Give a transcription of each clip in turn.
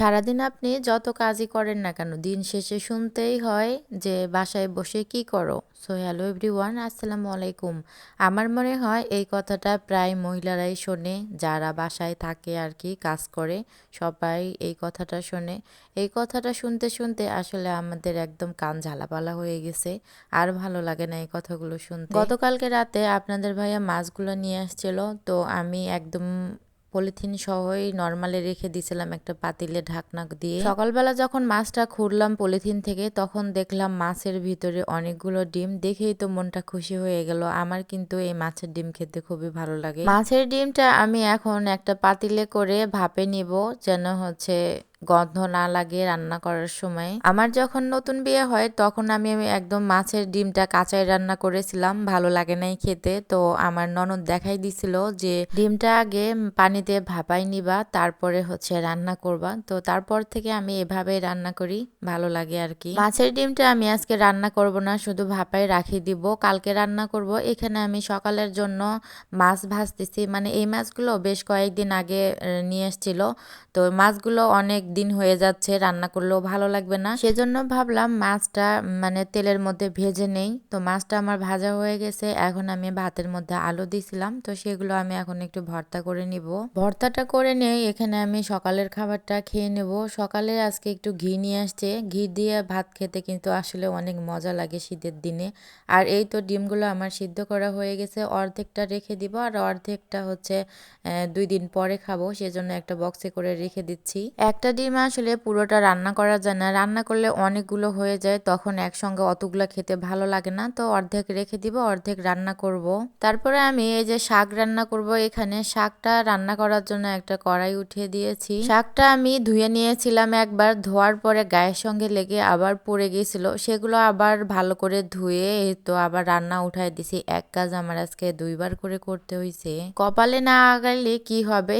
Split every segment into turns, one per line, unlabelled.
সারাদিন আপনি যত কাজই করেন না কেন দিন শেষে শুনতেই হয় যে বাসায় বসে কি করো। সো হ্যালো এভরিওয়ান, আসসালামু আলাইকুম। আমার মনে হয় এই কথাটা প্রায় মহিলারাই শোনে, যারা বাসায় থাকে আর কি কাজ করে, সবাই এই কথাটা শোনে। এই কথাটা শুনতে শুনতে আসলে আমাদের একদম কান ঝালাপালা হয়ে গেছে। আর ভালো লাগে না এই কথাগুলো শুনতে। গতকালকে রাতে আপনাদের ভাইয়া মাছগুলো নিয়ে আসছিল, তো আমি একদম পলিথিন সহই নরমালে রেখে দিয়েছিলাম একটা পাতিলে ঢাকনা দিয়ে। সকালবেলা যখন মাছটা খুঁড়লাম পলিথিন থেকে, তখন দেখলাম মাছের ভিতরে অনেকগুলো ডিম। দেখেই তো মনটা খুশি হয়ে গেল। আমার কিন্তু এই মাছের ডিম খেতে খুবই ভালো লাগে। মাছের ডিমটা আমি এখন একটা পাতিলে করে ভাপে নিব, যেন গন্ধ না লাগে রান্না করার সময়। আমার যখন নতুন বিয়ে হয় তখন আমি একদম মাছের ডিমটা কাঁচাই রান্না করেছিলাম, ভালো লাগে নাই খেতে। তো আমার ননদ দেখাই দিছিল যে ডিমটা আগে পানিতে ভাপাই নিবা, তারপরে রান্না করবা। তো তারপর থেকে আমি এভাবেই রান্না করি, ভালো লাগে আর কি। মাছের ডিমটা আমি আজকে রান্না করব না, শুধু ভাপাই রাখি দিব, কালকে রান্না করব। এখানে আমি সকালের জন্য মাছ ভাজতেছি, মানে এই মাছগুলো বেশ কয়েকদিন আগে নিয়ে এসেছিল। তো মাছগুলো অনেক দিন হয়ে যাচ্ছে, রান্না করলেও ভালো লাগবে না, সেজন্য ভাবলাম মাছটা মানে তেলের মধ্যে ভেজে নেই। তো মাছটা আমার ভাজা হয়ে গেছে, এখন আমি ভাতের মধ্যে আলু দিছিলাম, তো সেগুলো আমি এখন একটু ভর্তা করে নিব। ভর্তাটা করে নেই, এখানে আমি সকালের খাবারটা খেয়ে নেব। সকালে আজকে একটু ঘি নিয়ে আসছে, ঘি দিয়ে ভাত খেতে কিন্তু আসলে অনেক মজা লাগে শীতের দিনে। আর এই তো ডিমগুলো আমার সিদ্ধ করা হয়ে গেছে, অর্ধেকটা রেখে দিব আর অর্ধেকটা 2 দিন পরে খাবো, সেজন্য একটা বক্সে করে রেখে দিচ্ছি। একটা ডিম আসলে পুরোটা রান্না করা যায় না, রান্না করলে অনেকগুলো হয়ে যায়, তখন একসঙ্গে অতগুলো খেতে ভালো লাগে না। তো অর্ধেক রেখে দিব, অর্ধেক রান্না করব। তারপরে আমি এই যে শাক রান্না করব, এখানে শাকটা রান্না করার জন্য একটা কড়াই উঠিয়ে দিয়েছি। শাকটা আমি ধুয়ে নিয়েছিলাম একবার, ধোয়ার পরে গায়ের সঙ্গে লেগে আবার পড়ে গিয়েছিল, সেগুলো আবার ভালো করে ধুয়ে তো আবার রান্না উঠায় দিছি। এক কাজ আমার আজকে 2বার করে করতে হয়েছে। কপালে না আগাইলে কি হবে,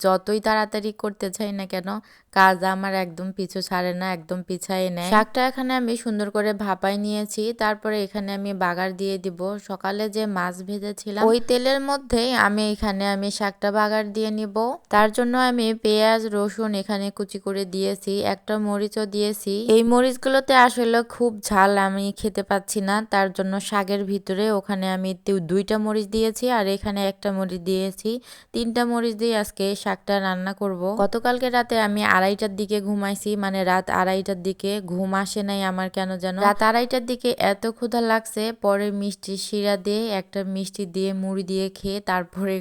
যতই তাড়াতাড়ি করতে চাই না কেন কাজ আমার একদম পিছু ছাড়ে না, একদম পিছায় নেয়। শাকটা এখানে আমি সুন্দর করে ভাপাই নিয়েছি, তারপরে এখানে আমি বাগার দিয়ে দিব। সকালে যে মাছ ভেজেছিলাম ওই তেলের মধ্যেই আমি শাকটা বাগার দিয়ে নিব। তার জন্য আমি পেঁয়াজ রসুন এখানে কুচি করে দিয়েছি, একটা মরিচও দিয়েছি। এই মরিচগুলোতে আসলে খুব ঝাল আমি খেতে পাচ্ছি না, তার জন্য শাকের ভিতরে ওখানে আমি 2টা মরিচ দিয়েছি আর এখানে একটা মরিচ দিয়েছি। 3টা মরিচ দিয়ে আজকে শাকটা রান্না করব। গতকালকে রাতে আমি 2:30টার দিকে ঘুমাইছি, মানে রাত 2:30টার দিকে ঘুম আসে নাই আমার কেন যেন। রাত 2:30টার দিকে এত ক্ষুধা লাগছে, পরে মিষ্টি শিরা দিয়ে একটা মিষ্টি দিয়ে মুড়ি দিয়ে খেয়ে তারপরে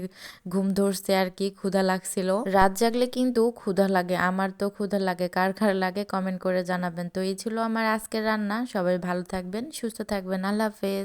ঘুম ধরছে আর কি, ক্ষুধা লাগছিল। রাত জাগলে কিন্তু ক্ষুধা লাগে, আমার তো ক্ষুধা লাগে, কার কার লাগে কমেন্ট করে জানাবেন। তো এই ছিল আমার আজকের রান্না। সবাই ভালো থাকবেন, সুস্থ থাকবেন, আল্লাহ হাফেজ।